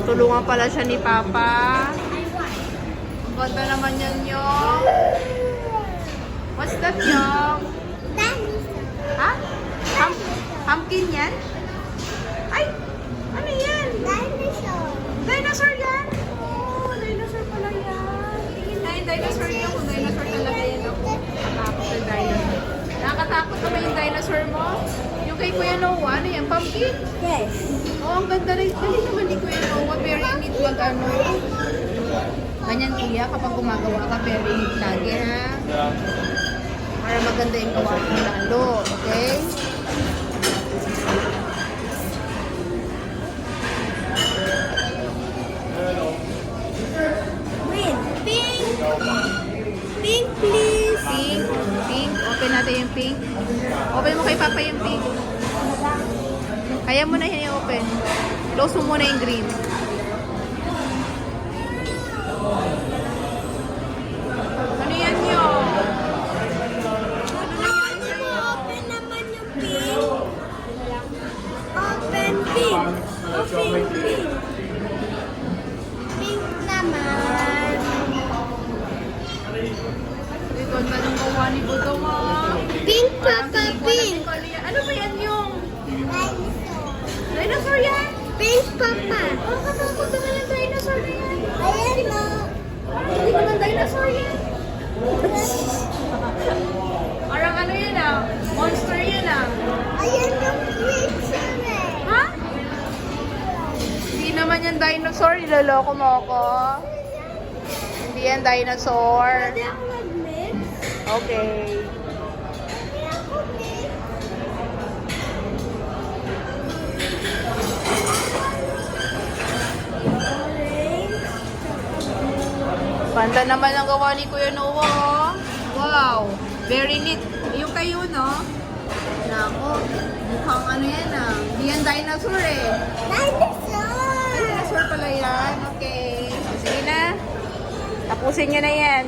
Tutulungan pala siya ni Papa. Ang ganda naman yan, Yung. What's that, Yung? Ha? Pumpkin yan? Ay! Ano yan? Dinosaur yan? Oh, dinosaur pala yan. Tingin na yung dinosaur niya. Kung dinosaur talaga yan ako. Nakatakot yung dinosaur. Nakakatakot naman yung dinosaur mo? Yung kay Kuya Noah, ano yan? Pumpkin? Yes. Oh, ang ganda rin. Dali naman ni Kuya Noah. Very neat mag-ano. Ganyan kuya, kapag gumagawa ka, very neat lagi ha. Para maganda yung gawa mo lalo. Okay? Green. Pink. Pink, please. Pink. Pink. Open natin yung pink. Open mo kay Papa yung pink. Kaya mo na yan i-open. Close mo muna yung green. Ano yan yun? Open naman yung pink. Open pink. Open pink. Pink naman. Ito, tanong gawa ni Budo mo. Pink, Parang Papa, hindi ko alam pink. kung ano yan. Ano ba yan yung? Dinosaur yan? Pink, Papa. Oh, katakot naman yung dinosaur na yan. Ayan mo. Hindi naman dinosaur yan. Parang ano yan ah. Monster yan ah. Ayan yung picture eh. Ha? Hindi naman yan dinosaur. Iloloko mo ako. Hindi yan dinosaur. Pwede ako mag-mix? Okay. Pwede ako mix? Panda naman ang gawa ni Kuya Noah. Wow. Very neat. Yung kayo, no? Nako. Mukhang ano yan ah. Hindi yan dinosaur eh. Dinosaur! Dinosaur pala yan. Okay. Sige na. Tapusin nyo na yan.